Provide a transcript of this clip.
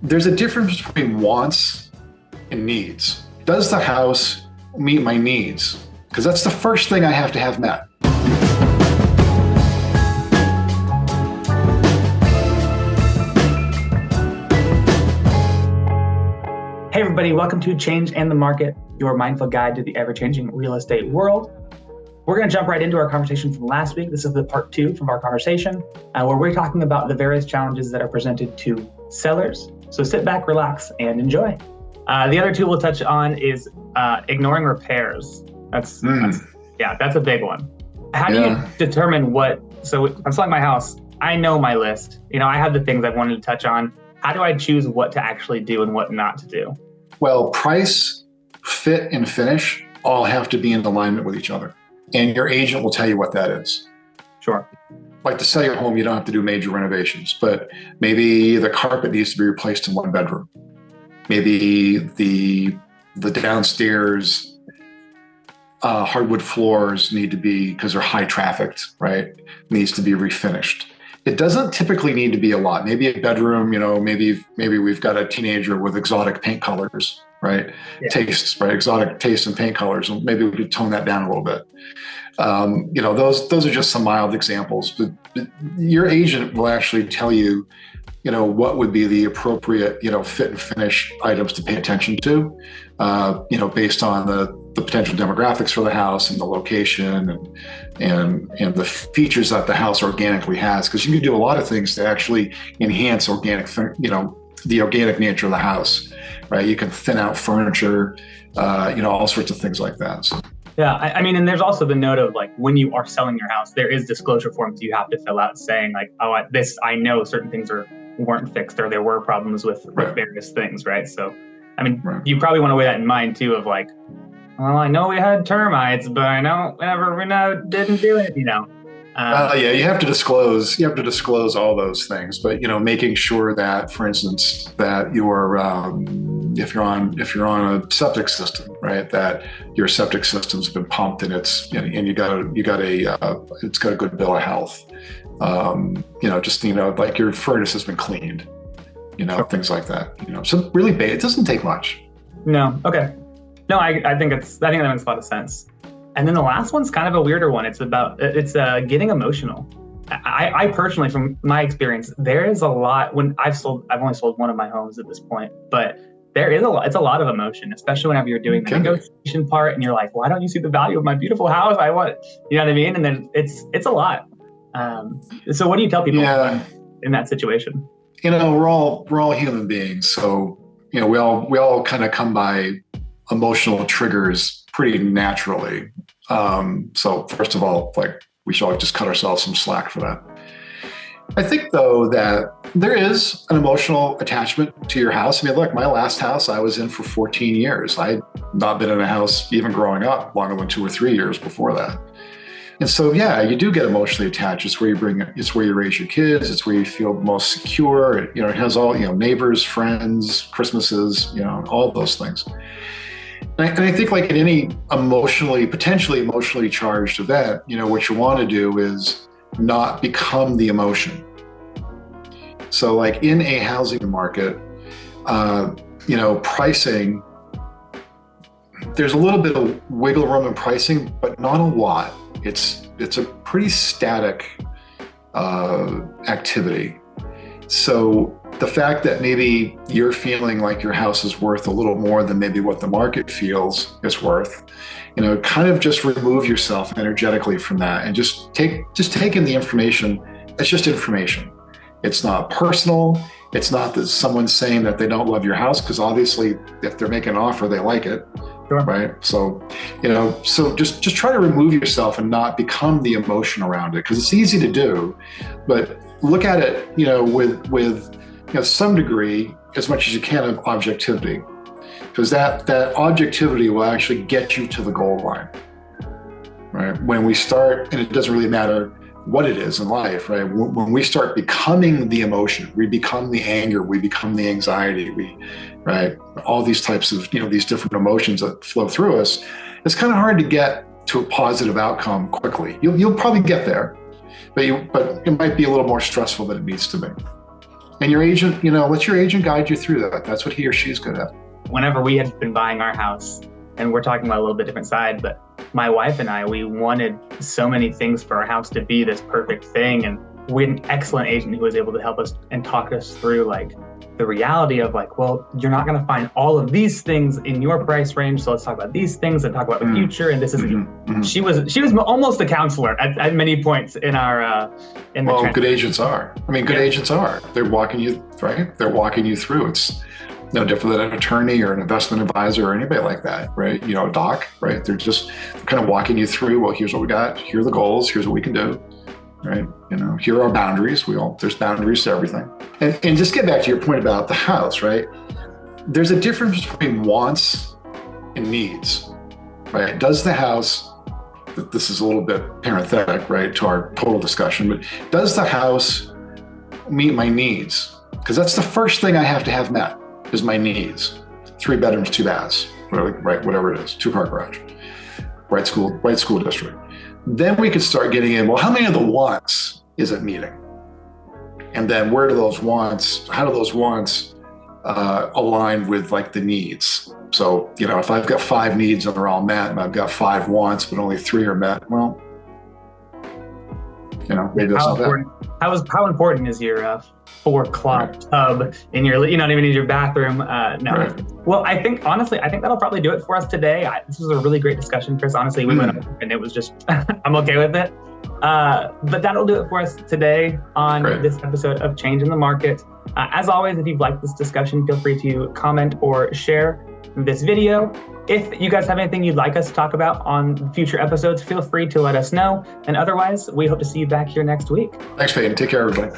there's a difference between wants and needs. Does the house meet my needs? Because that's the first thing I have to have met. Hey everybody, welcome to Change and the Market, your mindful guide to the ever-changing real estate world. We're going to jump right into our conversation from last week. This is the part 2 from our conversation, where we're talking about the various challenges that are presented to sellers. So sit back, relax, and enjoy. The other 2 we'll touch on is ignoring repairs. That's a big one. How do you determine so I'm selling my house. I know my list. I have the things I wanted to touch on. How do I choose what to actually do and what not to do? Well, price, fit, and finish all have to be in alignment with each other. And your agent will tell you what that is. Sure. Like to sell your home, you don't have to do major renovations, but maybe the carpet needs to be replaced in one bedroom. Maybe the downstairs hardwood floors need to be, because they're high trafficked, right? Needs to be refinished. It doesn't typically need to be a lot. Maybe a bedroom, maybe we've got a teenager with exotic paint colors, right? Yeah. Tastes, right? Exotic taste in paint colors. Maybe we could tone that down a little bit. Those are just some mild examples, but your agent will actually tell you, what would be the appropriate, fit and finish items to pay attention to, based on the potential demographics for the house and the location and the features that the house organically has. Because you can do a lot of things to actually enhance the organic nature of the house, right? You can thin out furniture, all sorts of things like that. So. Yeah, and there's also the note of when you are selling your house, there is disclosure forms you have to fill out saying I know certain things weren't fixed or there were problems with various things, right? So, you probably want to weigh that in mind too of well, I know we had termites, but I know we didn't do it, you have to disclose. You have to disclose all those things, but making sure that, for instance, that your if you're on a septic system, right, that your septic system's been pumped and it's and it's got a good bill of health. Like your furnace has been cleaned, sure. Things like that. So really, it doesn't take much. No. Okay. No, I think that makes a lot of sense. And then the last one's kind of a weirder one. It's getting emotional. I personally, from my experience, there is a lot when I've only sold one of my homes at this point, but there is it's a lot of emotion, especially whenever you're doing the negotiation part and you're like, why don't you see the value of my beautiful house? I want, you know what I mean? And then it's a lot. So what do you tell people in that situation? We're all human beings. So, we all kind of come by emotional triggers pretty naturally. So first of all, we should all just cut ourselves some slack for that. I think though that there is an emotional attachment to your house. Look, my last house I was in for 14 years. I'd not been in a house even growing up longer than 2 or 3 years before that. And so, you do get emotionally attached. It's where you raise your kids. It's where you feel most secure. It has all, neighbors, friends, Christmases, all those things. And I think in any potentially emotionally charged event, what you want to do is not become the emotion. So in a housing market, pricing, there's a little bit of wiggle room in pricing, but not a lot. It's a pretty static activity. So the fact that maybe you're feeling like your house is worth a little more than maybe what the market feels it's worth, kind of just remove yourself energetically from that and just take in the information. It's just information. It's not personal. It's not that someone's saying that they don't love your house, because obviously if they're making an offer, they like it. Sure. Right. So, so just try to remove yourself and not become the emotion around it, because it's easy to do, but look at it, with some degree, as much as you can, of objectivity, because that objectivity will actually get you to the goal line, right? When we start, and it doesn't really matter what it is in life, right? When we start becoming the emotion, we become the anger, we become the anxiety, right? All these types of, these different emotions that flow through us, it's kind of hard to get to a positive outcome quickly. You'll probably get there, but it might be a little more stressful than it needs to be. And your agent, let your agent guide you through that. That's what he or she's good at. Whenever we had been buying our house, and we're talking about a little bit different side, but my wife and I, we wanted so many things for our house to be this perfect thing. And we had an excellent agent who was able to help us and talk us through like the reality of like, well, you're not going to find all of these things in your price range. So let's talk about these things and talk about the future. And this is, she was almost a counselor at many points in our, good agents are. Good agents are. They're walking you, right? They're walking you through. It's no different than an attorney or an investment advisor or anybody like that, right? A doc, right? They're kind of walking you through, well, here's what we got. Here are the goals. Here's what we can do. Right. Here are our boundaries. There's boundaries to everything. And just get back to your point about the house, right? There's a difference between wants and needs, right? Does the house, this is a little bit parenthetic, right, to our total discussion, but does the house meet my needs? Because that's the first thing I have to have met is my needs. 3 bedrooms, 2 baths, whatever it is, 2-car garage, right school district. Then we could start getting in, well, how many of the wants is it meeting? And then how do those wants align with like the needs? So, if I've got 5 needs and they're all met, and I've got 5 wants, but only 3 are met, well, maybe that's not that. How important is your 4-clock tub in your, in your bathroom? No. Right. Well, I think that'll probably do it for us today. This was a really great discussion, Chris. Honestly, we went up and it was just, I'm okay with it. But that'll do it for us today on this episode of Change in the Market. As always, if you've liked this discussion, feel free to comment or share this video. If you guys have anything you'd like us to talk about on future episodes, feel free to let us know. And otherwise, we hope to see you back here next week. Thanks, Peyton. Take care, everybody.